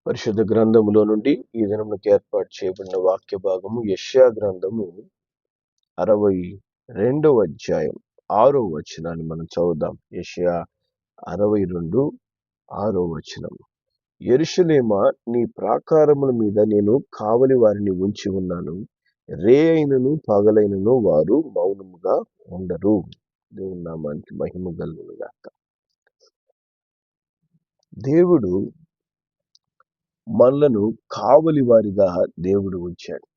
పరిశుద్ధ గ్రంథములో నుండి ఈ దినమునకు ఏర్పాటు చేయబడిన వాక్య భాగము యెషయా గ్రంథము 62వ అధ్యాయం 6వ వచనాన్ని మనం చదువుదాం. యెషయా 62 6వ వచనం. యెరూషలేమా, నీ ప్రాకారముల మీద నేను కావలి వారిని ఉంచి ఉన్నాను, రే అయినను పగలైనను వారు మౌనముగా ఉండరు. దేవుని నామానికి మహిమ కలుగును గాక. దేవుడు మనలను కావలి వారిగా దేవుడు ఉంచాడు.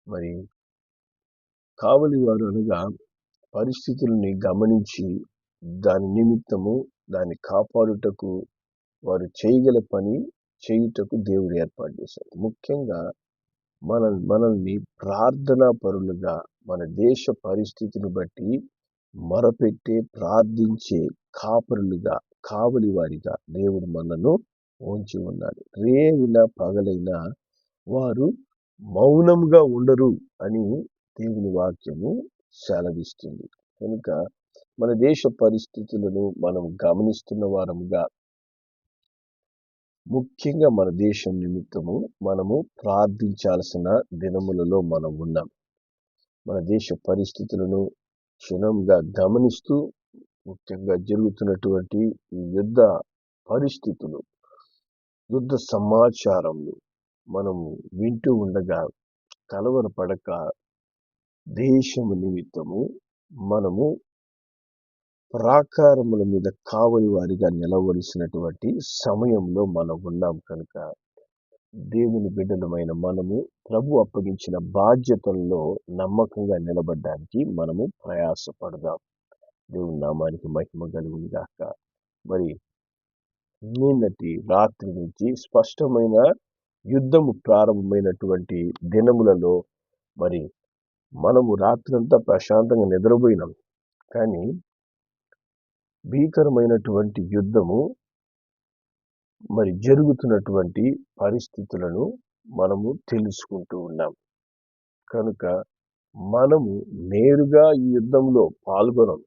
మరి కావలి వారు అనగా పరిస్థితుల్ని గమనించి దాని నిమిత్తము దాన్ని కాపాడుటకు వారు చేయగల పని చేయుటకు దేవుడు ఏర్పాటు చేశాడు. ముఖ్యంగా మనల్ని ప్రార్థనా పరులుగా, మన దేశ పరిస్థితిని బట్టి మొరపెట్టే ప్రార్థించే కాపరులుగా, కావలి వారిగా దేవుడు మనను ఉంచి ఉన్నాడు. రేయినా పగలైనా వారు మౌనంగా ఉండరు అని దేవుని వాక్యము సెలవిస్తుంది. కనుక మన దేశ పరిస్థితులను మనం గమనిస్తున్న వారముగా, ముఖ్యంగా మన దేశం నిమిత్తము మనము ప్రార్థించాల్సిన దినములలో మనం ఉన్నాం. మన దేశ పరిస్థితులను క్షుణ్ణంగా గమనిస్తూ, ముఖ్యంగా జరుగుతున్నటువంటి ఈ యుద్ధ పరిస్థితులు, యుద్ధ సమాచారములు మనము వింటూ ఉండగా కలవరపడక దేశము నిమిత్తము మనము ప్రాకారముల మీద కావలి వారిగా నిలవలసినటువంటి సమయంలో మనం ఉన్నాం. కనుక దేవుని బిడ్డలమైన మనము ప్రభు అప్పగించిన బాధ్యతల్లో నమ్మకంగా నిలబడడానికి మనము ప్రయాసపడదాం. దేవుని నామానికి మహిమ కలుగును గాక. మరి నిన్నటి రాత్రి నుంచి స్పష్టమైన యుద్ధము ప్రారంభమైనటువంటి దినములలో మరి మనము రాత్రంతా ప్రశాంతంగా నిద్రపోయినాం. కానీ భీకరమైనటువంటి యుద్ధము మరి జరుగుతున్నటువంటి పరిస్థితులను మనము తెలుసుకుంటూ ఉన్నాం. కనుక మనము నేరుగా ఈ యుద్ధంలో పాల్గొనం,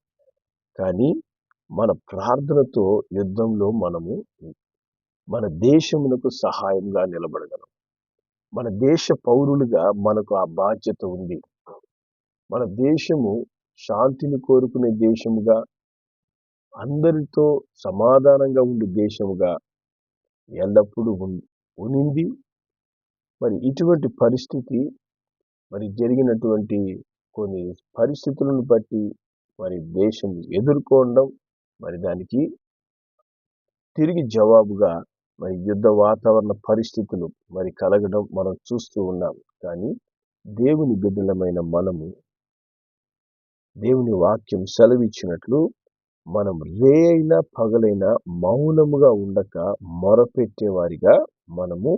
కానీ మన ప్రార్థనతో యుద్ధంలో మనము మన దేశమునకు సహాయంగా నిలబడగలం. మన దేశ పౌరులుగా మనకు ఆ బాధ్యత ఉంది. మన దేశము శాంతిని కోరుకునే దేశముగా, అందరితో సమాధానంగా ఉండే దేశముగా ఎల్లప్పుడూ ఉనింది. మరి ఇటువంటి పరిస్థితి మరి జరిగినటువంటి కొన్ని పరిస్థితులను బట్టి మరి దేశం ఎదుర్కోవడం, మరి దానికి తిరిగి జవాబుగా మరి యుద్ధ వాతావరణ పరిస్థితులు మరి కలగడం మనం చూస్తూ ఉన్నాం. కానీ దేవుని బిడ్డలమైన మనము దేవుని వాక్యం సెలవిచ్చినట్లు మనం రే అయినా పగలైనా మౌనముగా ఉండక మొరపెట్టే వారిగా మనము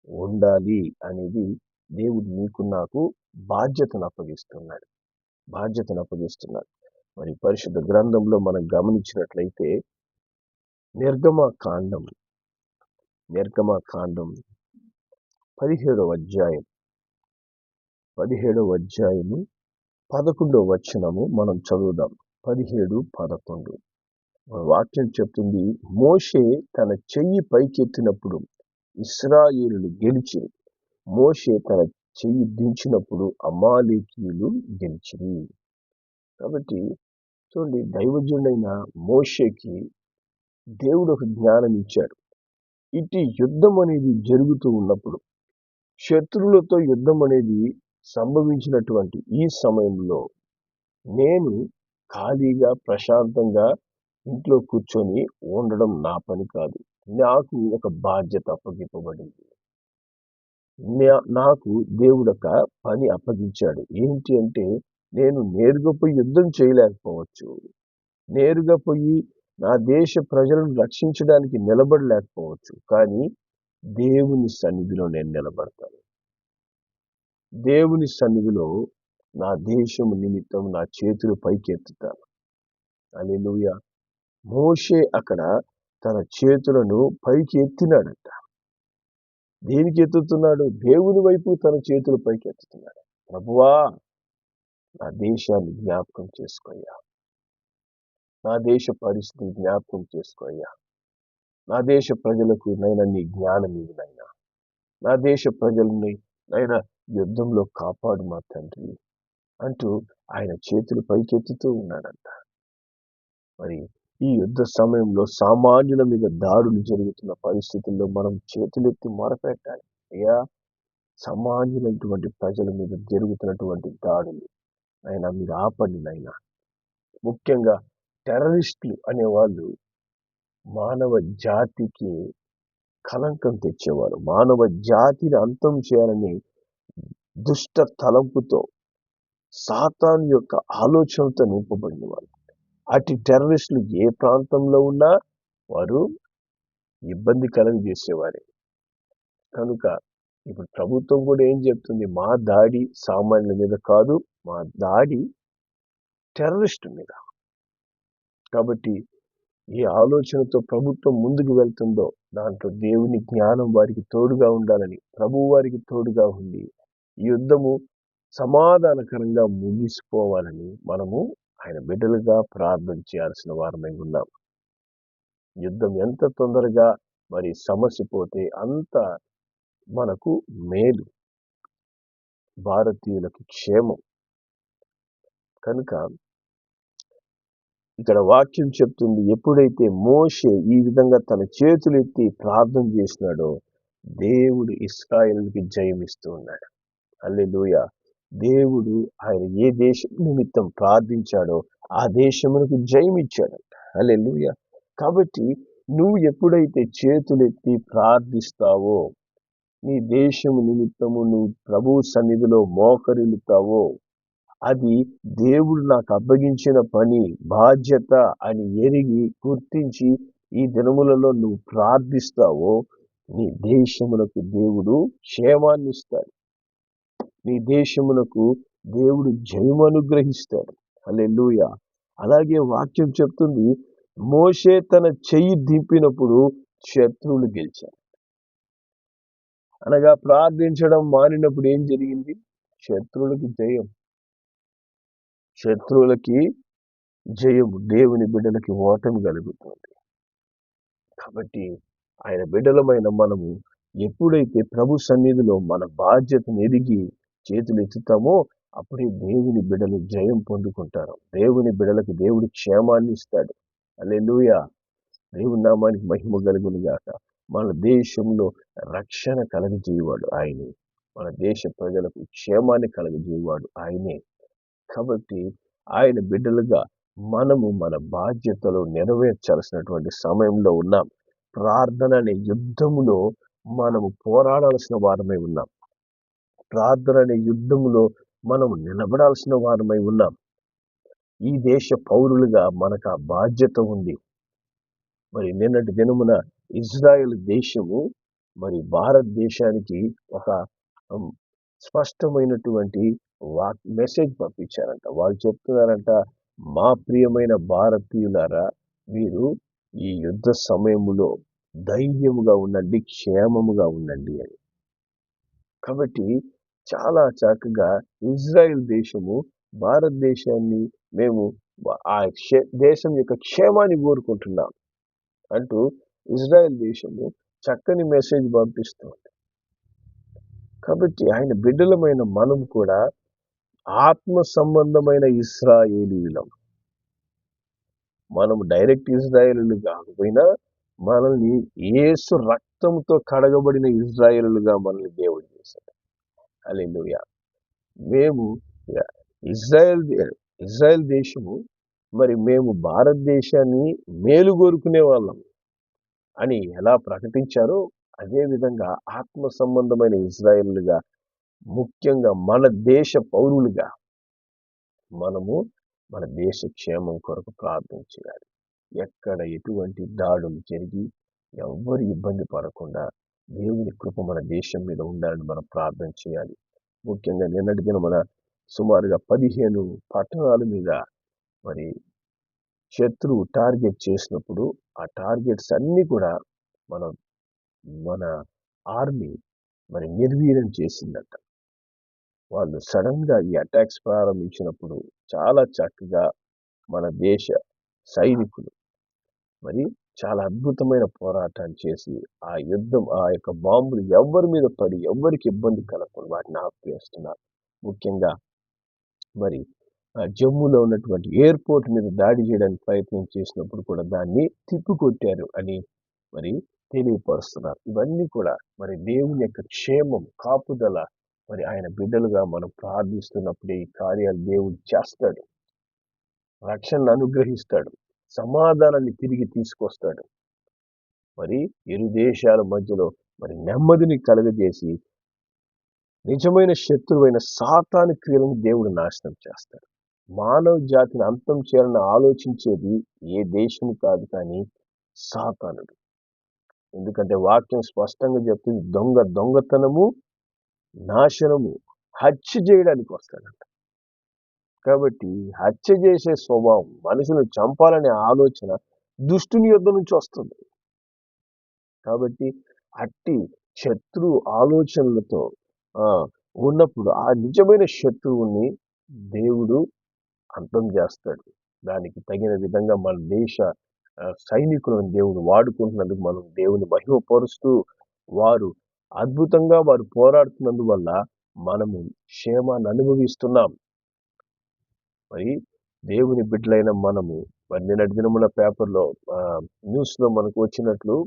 ఉండాలి అనేది దేవుడు నీకు నాకు బాధ్యతను అప్పగిస్తున్నాడు. మరి పరిశుద్ధ గ్రంథంలో మనం గమనించినట్లయితే నిర్గమకాండం 17వ అధ్యాయము 11వ వచనము మనం చదువుదాం. 17-11 వాక్యం చెప్తుంది, మోషే తన చెయ్యి పైకెత్తినప్పుడు ఇశ్రాయేలులు గెలిచి, మోషే తన చెయ్యి దించినప్పుడు అమాలేకీయులు గెలిచిరి. కాబట్టి చూడండి, దైవజనుడైన మోషేకి దేవుడు ఒక జ్ఞానం ఇచ్చాడు. ఇటు యుద్ధం అనేది జరుగుతూ ఉన్నప్పుడు, శత్రువులతో యుద్ధం అనేది సంభవించినటువంటి ఈ సమయంలో నేను ఖాళీగా ప్రశాంతంగా ఇంట్లో కూర్చొని ఉండడం నా పని కాదు. నాకు ఒక బాధ్యత అప్పగింపబడింది. నాకు దేవుడు ఒక పని అప్పగించాడు. ఏంటి అంటే, నేను నేరుగా పోయి యుద్ధం చేయలేకపోవచ్చు, నేరుగా పోయి నా దేశ ప్రజలను రక్షించడానికి నిలబడలేకపోవచ్చు, కానీ దేవుని సన్నిధిలో నేను నిలబడతాను. దేవుని సన్నిధిలో నా దేశం నిమిత్తం నా చేతులు పైకెత్తుతాను. హల్లెలూయా. మోషే అక్కడ తన చేతులను పైకి ఎత్తినాడంట. దేనికి ఎత్తుతున్నాడు? దేవుని వైపు తన చేతులు పైకి ఎత్తుతున్నాడు. ప్రభువా, నా దేశాన్ని జ్ఞాపకం చేసుకోయ్యా, నా దేశ పరిస్థితిని జ్ఞాపకం చేసుకోయ్యా. నా దేశ ప్రజలకు నైనా నీ జ్ఞానం ఇవ్వు నైనా. నా దేశ ప్రజల్ని నైనా యుద్ధంలో కాపాడు మా తండ్రి అంటూ ఆయన చేతులు పైకెత్తుతూ ఉన్నాడంట. మరి ఈ యుద్ధ సమయంలో సామాన్యుల మీద దాడులు జరుగుతున్న పరిస్థితుల్లో మనం చేతులెత్తి మొరపెట్టాలి. అయ్యా, సామాన్యులైనటువంటి ప్రజల మీద జరుగుతున్నటువంటి దాడులు అయినా మీరు ఆపండి నైనా. ముఖ్యంగా టెర్రరిస్టులు అనేవాళ్ళు మానవ జాతికి కలంకం తెచ్చేవారు. మానవ జాతిని అంతం చేయాలని దుష్ట తలంపుతో సాతాను యొక్క ఆలోచనలతో నింపబడిన వారు. అటు టెర్రరిస్టులు ఏ ప్రాంతంలో ఉన్నా వారు ఇబ్బంది కలుగజేసేవారే. కనుక ఇప్పుడు ప్రభుత్వం కూడా ఏం చెప్తుంది? మా దాడి సామాన్యుల మీద కాదు, మా దాడి టెర్రరిస్టు మీద. కాబట్టి ఏ ఆలోచనతో ప్రభుత్వం ముందుకు వెళ్తుందో దాంట్లో దేవుని జ్ఞానం వారికి తోడుగా ఉండాలని, ప్రభువు వారికి తోడుగా ఉండి ఈ యుద్ధము సమాధానకరంగా ముగిసిపోవాలని మనము ఆయన బిడ్డలుగా ప్రార్థన చేయాల్సిన వారమై ఉన్నాం. యుద్ధం ఎంత తొందరగా మరి సమస్య పోతే అంత మనకు మేలు, భారతీయులకు క్షేమం. కనుక ఇక్కడ వాక్యం చెప్తుంది, ఎప్పుడైతే మోషే ఈ విధంగా తన చేతులు ఎత్తి ప్రార్థన చేసినాడో దేవుడు ఇశ్రాయేలుకి జయమిస్తూ ఉన్నాడు. హల్లెలూయా. దేవుడు ఆయన ఏ దేశం నిమిత్తం ప్రార్థించాడో ఆ దేశమునకు జయమిచ్చాడంట. హల్లెలూయా. కాబట్టి నువ్వు ఎప్పుడైతే చేతులెత్తి ప్రార్థిస్తావో, నీ దేశము నిమిత్తము నువ్వు ప్రభు సన్నిధిలో మోకరిల్లుతావో, అది దేవుడు నాకు అప్పగించిన పని, బాధ్యత అని ఎరిగి గుర్తించి ఈ దినములలో నువ్వు ప్రార్థిస్తావో, నీ దేశమునకు దేవుడు క్షేమాన్ని ఇస్తాడు. నీ దేశమునకు దేవుడు జయము అనుగ్రహిస్తాడు. హల్లెలూయా. అలాగే వాక్యం చెప్తుంది, మోషే తన చెయ్యి దింపినప్పుడు శత్రువులు గెలిచారు. అనగా ప్రార్థించడం మానినప్పుడు ఏం జరిగింది? శత్రువులకి జయం. శత్రువులకి జయము, దేవుని బిడ్డలకి ఓటమి కలుగుతుంది. కాబట్టి ఆయన బిడ్డలమైన మనము ఎప్పుడైతే ప్రభు సన్నిధిలో మన బాధ్యతను ఎరిగి చేతులు ఎత్తుతామో అప్పుడే దేవుని బిడ్డలు జయం పొందుకుంటారు. దేవుని బిడ్డలకు దేవుడు క్షేమాన్ని ఇస్తాడు. హల్లెలూయా. దేవుని నామానికి మహిమ కలుగును గాక. మన దేశంలో రక్షణ కలగజేయవాడు ఆయనే. మన దేశ ప్రజలకు క్షేమాన్ని కలగజేయవాడు ఆయనే. కాబట్టి ఆయన బిడ్డలుగా మనము మన బాధ్యతలు నెరవేర్చాల్సినటువంటి సమయంలో ఉన్నాం. ప్రార్థన అనే యుద్ధములో మనము పోరాడాల్సిన వారమై ఉన్నాం. ప్రార్థన అనే యుద్ధములో మనము నిలబడాల్సిన వారమై ఉన్నాం. ఈ దేశ పౌరులుగా మనకు ఆ బాధ్యత ఉంది. మరి నిన్నటి దినమున ఇజ్రాయెల్ దేశము మరి భారతదేశానికి ఒక స్పష్టమైనటువంటి మెసేజ్ పంపించారంట. వాళ్ళు చెప్తున్నారంట, మా ప్రియమైన భారతీయులారా, మీరు ఈ యుద్ధ సమయములో ధైర్యముగా ఉండండి, క్షేమముగా ఉండండి అని. కాబట్టి చాలా చక్కగా ఇజ్రాయెల్ దేశము భారతదేశాన్ని మేము ఆ దేశం యొక్క క్షేమాన్ని కోరుకుంటున్నాం అంటూ ఇజ్రాయెల్ దేశము చక్కని మెసేజ్ పంపిస్తుంది. కాబట్టి ఆయన బిడ్డలమైన మనం కూడా ఆత్మ సంబంధమైన ఇశ్రాయేలీయులం. మనం డైరెక్ట్ ఇజ్రాయేలీలు కాకపోయినా మనల్ని యేసు రక్తంతో కడగబడిన ఇజ్రాయేలుగా మనల్ని దేవుడు చేశాడు. హల్లెలూయా. మేము ఇజ్రాయెల్ దేశము మరి మేము భారతదేశాన్ని మేలు కోరుకునే వాళ్ళం అని ఎలా ప్రకటించారో అదే విధంగా ఆత్మ సంబంధమైన ఇజ్రాయేలుగా, ముఖ్యంగా మన దేశ పౌరులుగా మనము మన దేశ క్షేమం కొరకు ప్రార్థన చేయాలి. ఎక్కడ ఎటువంటి దాడులు జరిగి ఎవ్వరు ఇబ్బంది పడకుండా దేవుని కృప మన దేశం మీద ఉండాలని మనం ప్రార్థన చేయాలి. ముఖ్యంగా నిన్నటి దిన మన సుమారుగా 15 పట్టణాల మీద మరి శత్రువు టార్గెట్ చేసినప్పుడు ఆ టార్గెట్స్ అన్ని కూడా మన ఆర్మీ మరి నిర్వీర్యం చేసిందంట. వాళ్ళు సడన్ గా ఈ అటాక్స్ ప్రారంభించినప్పుడు చాలా చక్కగా మన దేశ సైనికులు మరి చాలా అద్భుతమైన పోరాటాన్ని చేసి ఆ యుద్ధం ఆ యొక్క బాంబులు ఎవరి మీద పడి ఎవరికి ఇబ్బంది కలగకుండా వాటిని ఆపివేస్తున్నారు. ముఖ్యంగా మరి జమ్మూలో ఉన్నటువంటి ఎయిర్పోర్ట్ మీద దాడి చేయడానికి ప్రయత్నం చేసినప్పుడు కూడా దాన్ని తిప్పికొట్టారు అని మరి తెలియపరుస్తున్నారు. ఇవన్నీ కూడా మరి దేవుని యొక్క క్షేమం కాపుదల మరి ఆయన బిడ్డలుగా మనం ప్రార్థిస్తున్నప్పుడే ఈ కార్యాలు దేవుడు చేస్తాడు. రక్షణను అనుగ్రహిస్తాడు, సమాధానాన్ని తిరిగి తీసుకొస్తాడు. మరి ఇరు దేశాల మధ్యలో మరి నెమ్మదిని కలుగజేసి నిజమైన శత్రువైన సాతాను క్రియలను దేవుడు నాశనం చేస్తాడు. మానవ జాతిని అంతం చేయాలని ఆలోచించేది ఏ దేశం కాదు కానీ సాతానుడు. ఎందుకంటే వాక్యం స్పష్టంగా చెప్తుంది, దొంగతనము, నాశనము, హత్య చేయడానికి వస్తాడంట. కాబట్టి హత్య చేసే స్వభావం, మనుషులను చంపాలనే ఆలోచన దుష్టుని యొద్ద నుంచి వస్తుంది. కాబట్టి అట్టి శత్రు ఆలోచనలతో ఉన్నప్పుడు ఆ నిజమైన శత్రువుని దేవుడు అంతం చేస్తాడు. దానికి తగిన విధంగా మన దేశ సైనికులను దేవుడు వాడుకుంటున్నందుకు మనం దేవుని మహిమపరుస్తూ వారు అద్భుతంగా వారు పోరాడుతున్నందువల్ల మనము క్షేమాన్ని అనుభవిస్తున్నాం. మరి దేవుని బిడ్డలైన మనము మరి నిన్నటి దినముల పేపర్లో న్యూస్లో మనకు వచ్చినట్లు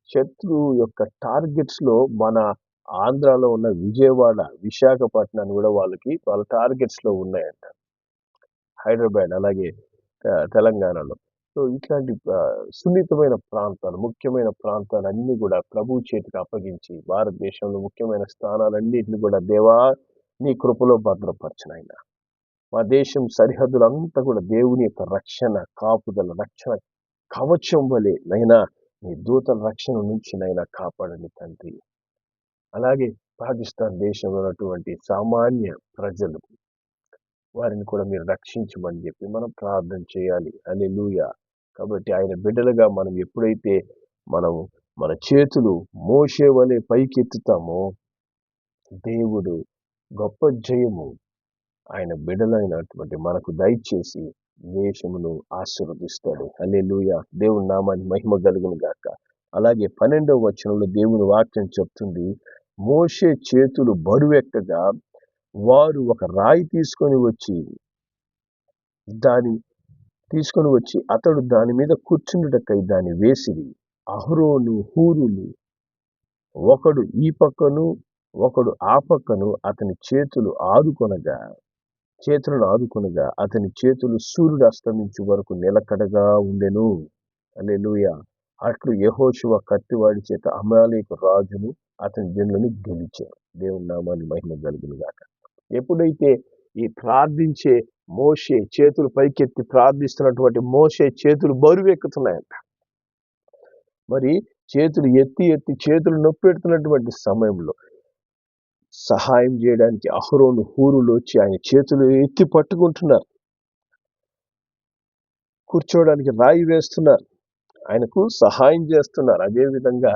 శత్రువు యొక్క టార్గెట్స్ లో మన ఆంధ్రాలో ఉన్న విజయవాడ, విశాఖపట్నాన్ని కూడా వాళ్ళ టార్గెట్స్ లో ఉన్నాయంట. హైదరాబాద్ అలాగే తెలంగాణలో. సో ఇట్లాంటి సున్నితమైన ప్రాంతాలు, ముఖ్యమైన ప్రాంతాలు అన్ని కూడా ప్రభు చేతికి అప్పగించి భారతదేశంలో ముఖ్యమైన స్థానాలన్నింటినీ కూడా దేవా నీ కృపలో భద్రపరచనైనా. మా దేశం సరిహద్దులంతా కూడా దేవుని యొక్క రక్షణ కాపుదల, రక్షణ కవచం వలె నైనా నీ దూతల రక్షణ నుంచి నైనా కాపాడండి తండ్రి. అలాగే పాకిస్తాన్ దేశంలో ఉన్నటువంటి సామాన్య ప్రజలు, వారిని కూడా మీరు రక్షించమని చెప్పి మనం ప్రార్థన చేయాలి. హల్లెలూయా. కాబట్టి ఆయన బిడ్డలుగా మనం ఎప్పుడైతే మన చేతులు మోషే వలె పైకెత్తుతామో దేవుడు గొప్ప జయము ఆయన బిడ్డలైనటువంటి మనకు దయచేసి దేశమును ఆశీర్వదిస్తాడు. హల్లెలూయా. దేవుని నామానికి మహిమ కలుగును గాక. అలాగే 12వ వచనంలో దేవుని వాక్యం చెప్తుంది, మోషే చేతులు బరువెక్కగా వారు ఒక రాయి తీసుకొని వచ్చి అతడు దాని మీద కూర్చుండుటకై దాన్ని వేసిరి. అహరోను హూరులు ఒకడు ఈ పక్కను ఒకడు ఆ పక్కను అతని చేతులను ఆదుకొనగా అతని చేతులు సూర్యుడు అస్తమించు వరకు నిలకడగా ఉండెను. హల్లెలూయా. అట్లు యెహోషువ కత్తివాడి చేత అమాలేకు రాజును అతని జనులను గెలిచారు. దేవుని నామాన్ని మహిమ కలుగును గాక. ఎప్పుడైతే ఈ ప్రార్థించే మోషే చేతులు పైకెత్తి ప్రార్థిస్తున్నటువంటి మోషే చేతులు బరువెక్కుతున్నాయంట. మరి చేతులు ఎత్తి చేతులు నొప్పెడుతున్నటువంటి సమయంలో సహాయం చేయడానికి అహరోను హూరులు వచ్చి ఆయన చేతులు ఎత్తి పట్టుకుంటున్నారు. కూర్చోవడానికి రాయి వేస్తున్నారు, ఆయనకు సహాయం చేస్తున్నారు. అదేవిధంగా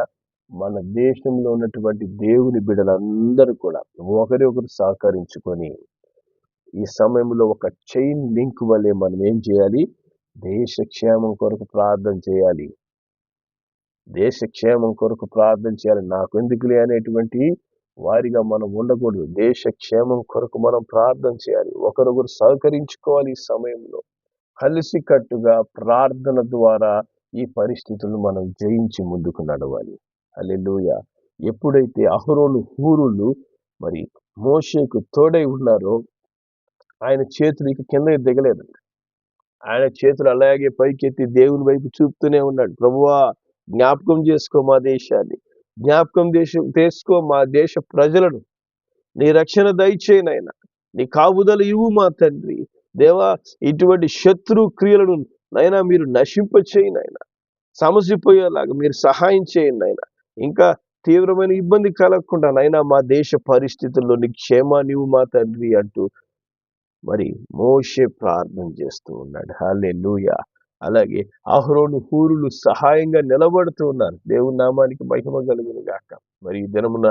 మన దేశంలో ఉన్నటువంటి దేవుని బిడ్డలందరూ కూడా ఒకరు సహకరించుకొని ఈ సమయంలో ఒక చైన్ లింక్ వల్లే మనం ఏం చేయాలి? దేశ క్షేమం కొరకు ప్రార్థన చేయాలి. దేశ క్షేమం కొరకు ప్రార్థన చేయాలి. నాకు ఎందుకులే అనేటువంటి వారిగా మనం ఉండకూడదు. దేశ క్షేమం కొరకు మనం ప్రార్థన చేయాలి. ఒకరొకరు సహకరించుకోవాలి. ఈ సమయంలో కలిసికట్టుగా ప్రార్థన ద్వారా ఈ పరిస్థితులను మనం జయించి ముందుకు నడవాలి. హల్లెలూయా. ఎప్పుడైతే అహరోను హూరులు మరి మోషేకు తోడై ఉన్నారో ఆయన చేతులు కింద దిగలేదు. ఆయన చేతులు అలాగే పైకెత్తి దేవుని వైపు చూపుతూనే ఉన్నాడు. ప్రభువా, జ్ఞాపకం చేసుకో మా దేశాన్ని, జ్ఞాపకం చేసుకో మా దేశ ప్రజలను, నీ రక్షణ దయచేయనైనా, నీ కాపుదల ఇవ్వు మా తండ్రి. దేవా, ఇటువంటి శత్రు క్రియలను నైనా మీరు నశింపచేయనైనా, సమసిపోయేలాగా మీరు సహాయం చేయండి అయినా. ఇంకా తీవ్రమైన ఇబ్బంది కలగకుండా నైనా మా దేశ పరిస్థితుల్లో నీ క్షేమాన్ని ఇవ్వు మా తండ్రి అంటూ మరి మోషే ప్రార్థన చేస్తూ ఉన్నాడు. హల్లెలూయా. అలాగే అహరోను హూరులు సహాయంగా నిలబడుతూ ఉన్నారు. దేవుని నామానికి మహిమ కలుగును గాక. మరి ఈ దినమున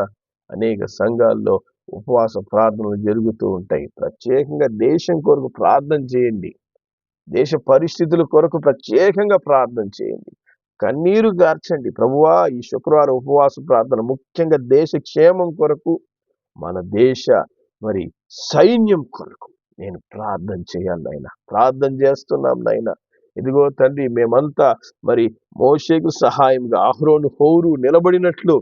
అనేక సంఘాల్లో ఉపవాస ప్రార్థనలు జరుగుతూ ఉంటాయి. ప్రత్యేకంగా దేశం కొరకు ప్రార్థన చేయండి. దేశ పరిస్థితుల కొరకు ప్రత్యేకంగా ప్రార్థన చేయండి. కన్నీరు గార్చండి. ప్రభువా, ఈ శుక్రవారం ఉపవాస ప్రార్థన ముఖ్యంగా దేశ క్షేమం కొరకు, మన దేశ మరి సైన్యం కొరకు నేను ప్రార్థన చేయాలి నాయన. ప్రార్థన చేస్తున్నాం నాయన. ఇదిగో తండ్రి, మేమంతా మరి మోషేకు సహాయంగా అహరోను హోరు నిలబడినట్లు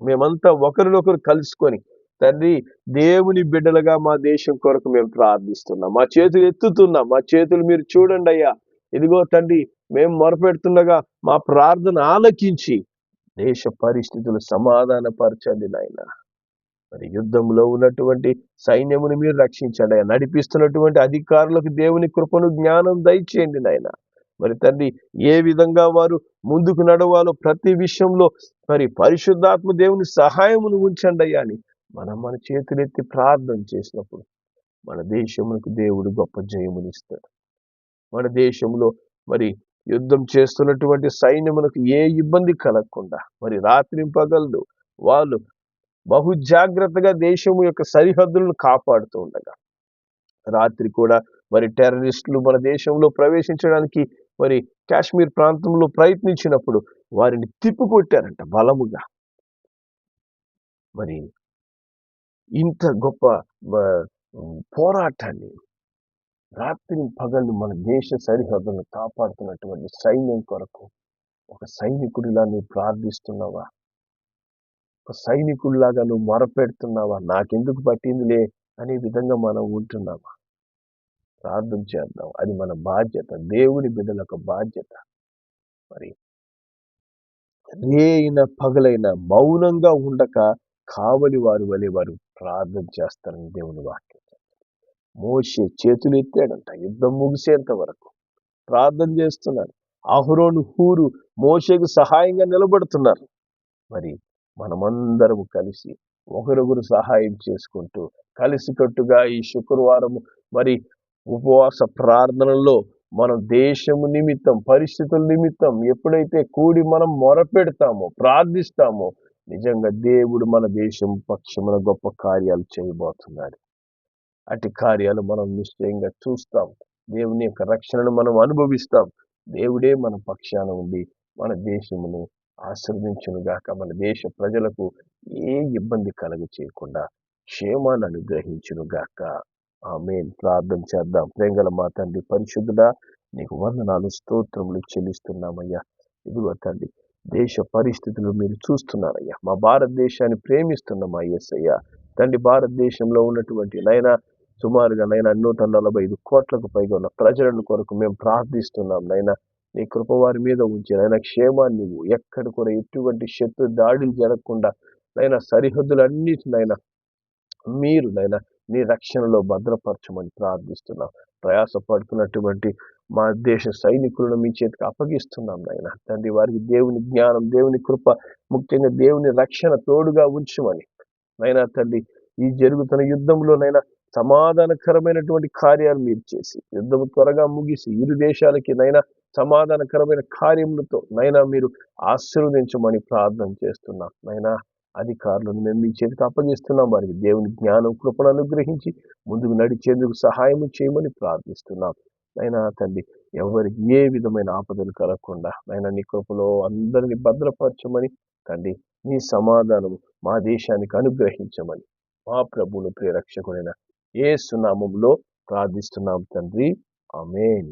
మేమంతా ఒకరినొకరు కలుసుకొని తండ్రి, దేవుని బిడ్డలుగా మా దేశం కొరకు మేము ప్రార్థిస్తున్నాం. మా చేతులు ఎత్తుతున్నాం. మా చేతులు మీరు చూడండి అయ్యా. ఇదిగో తండ్రి, మేము మొరపెడుతుండగా మా ప్రార్థన ఆలకించి దేశ పరిస్థితులు సమాధానపరచండి నాయన. మరి యుద్ధంలో ఉన్నటువంటి సైన్యమును మీరు రక్షించండి అయ్యా. నడిపిస్తున్నటువంటి అధికారులకు దేవుని కృపను, జ్ఞానం దయచేయండి నాయన. మరి తండ్రి, ఏ విధంగా వారు ముందుకు నడవాలో ప్రతి విషయంలో మరి పరిశుద్ధాత్మ దేవుని సహాయమును ఉంచండి అయ్యా అని మన చేతులెత్తి ప్రార్థన చేసినప్పుడు మన దేశమునకు దేవుడు గొప్ప జయమునిస్తాడు. మన దేశంలో మరి యుద్ధం చేస్తున్నటువంటి సైన్యమునకు ఏ ఇబ్బంది కలగకుండా మరి రాత్రింపగలదు వాళ్ళు బహు జాగ్రత్తగా దేశము యొక్క సరిహద్దులను కాపాడుతూ ఉండగా, రాత్రి కూడా మరి టెర్రరిస్టులు మన దేశంలో ప్రవేశించడానికి మరి కాశ్మీర్ ప్రాంతంలో ప్రయత్నించినప్పుడు వారిని తిప్పికొట్టారంట బలముగా. మరి ఇంత గొప్ప పోరాటాన్ని రాత్రి పగళ్ళు మన దేశ సరిహద్దులను కాపాడుతున్నటువంటి సైన్యం కొరకు ఒక సైనికుడిలా నువ్వు ప్రార్థిస్తున్నావా? ఒక సైనికుడిలాగా నువ్వు మొరపెడుతున్నావా? నాకెందుకు పట్టిందిలే అనే విధంగా మనం ఉంటున్నావా? ప్రార్థన చేద్దాం. అది మన బాధ్యత, దేవుని బిడ్డలకు బాధ్యత. మరి రేయిన పగలైన మౌనంగా ఉండక కావలి వారు వలె వారు ప్రార్థన చేస్తారని దేవుని వాక్యం. మోషే చేతులు ఎత్తాడంట యుద్ధం ముగిసేంత వరకు ప్రార్థన చేస్తున్నారు. అహరోను హూరు మోషేకు సహాయంగా నిలబడుతున్నారు. మరి మనమందరము కలిసి ఒకరొకరు సహాయం చేసుకుంటూ కలిసికట్టుగా ఈ శుక్రవారము మరి ఉపవాస ప్రార్థనలో మనం దేశము నిమిత్తం, పరిస్థితుల నిమిత్తం ఎప్పుడైతే కూడి మనం మొరపెడతామో, ప్రార్థిస్తామో, నిజంగా దేవుడు మన దేశం పక్షమున గొప్ప కార్యాలు చేయబోతున్నాడు. అటు కార్యాలు మనం నిశ్చయంగా చూస్తాం. దేవుని యొక్క రక్షణను మనం అనుభవిస్తాం. దేవుడే మన పక్షాన ఉండి మన దేశమును ఆశీర్వదించునుగాక. మన దేశ ప్రజలకు ఏ ఇబ్బంది కలగ చేయకుండా క్షేమాన్ని అనుగ్రహించునుగాక. ఆమేన్. ప్రార్థన చేద్దాం. ప్రేంగల మా తండ్రి పరిశుద్ధుడా, నీకు వందనాలు, స్తోత్రములు చెల్లిస్తున్నామయ్యా. ఇదిగో తండ్రి, దేశ పరిస్థితులు మీరు చూస్తున్నారయ్యా. మా భారతదేశాన్ని ప్రేమిస్తున్నాం యేసయ్యా. తండ్రి, భారతదేశంలో ఉన్నటువంటి నైనా సుమారుగా 145 కోట్లకు పైగా ఉన్న ప్రజలను కొరకు మేము ప్రార్థిస్తున్నాం నైనా. నీ కృప వారి మీద ఉంచి నైనా క్షేమాన్ని నువ్వు ఎక్కడ కూడా ఎటువంటి శత్రు దాడులు జరగకుండా నైనా సరిహద్దులన్నిటినైనా మీరు నైనా నీ రక్షణలో భద్రపరచమని ప్రార్థిస్తున్నాం. ప్రయాసపడుతున్నటువంటి మా దేశ సైనికులను మీ చేతికి అప్పగిస్తున్నాం నాయన. తండ్రి, వారికి దేవుని జ్ఞానం, దేవుని కృప, ముఖ్యంగా దేవుని రక్షణ తోడుగా ఉంచమని నైనా తండ్రి, ఈ జరుగుతున్న యుద్ధంలోనైనా సమాధానకరమైనటువంటి కార్యాలు మీరు చేసి యుద్ధం త్వరగా ముగిసి ఇరు దేశాలకి నైనా సమాధానకరమైన కార్యములతో నైనా మీరు ఆశీర్వదించమని ప్రార్థన చేస్తున్నాం నైనా. అధికారులను మేము మీ చేతికి అప్పగిస్తున్నాం. వారికి దేవుని జ్ఞానం, కృపను అనుగ్రహించి ముందుకు నడిచేందుకు సహాయం చేయమని ప్రార్థిస్తున్నాం నైనా తండ్రి. ఎవరికి ఏ విధమైన ఆపదలు కలగకుండా నైనా నీ కృపలో అందరినీ భద్రపరచమని తండ్రి, నీ సమాధానము మా దేశానికి అనుగ్రహించమని మా ప్రభువును ప్రియరక్షకుడైన యేసు నామములో ప్రార్థిస్తున్నాం తండ్రి. ఆమేన్.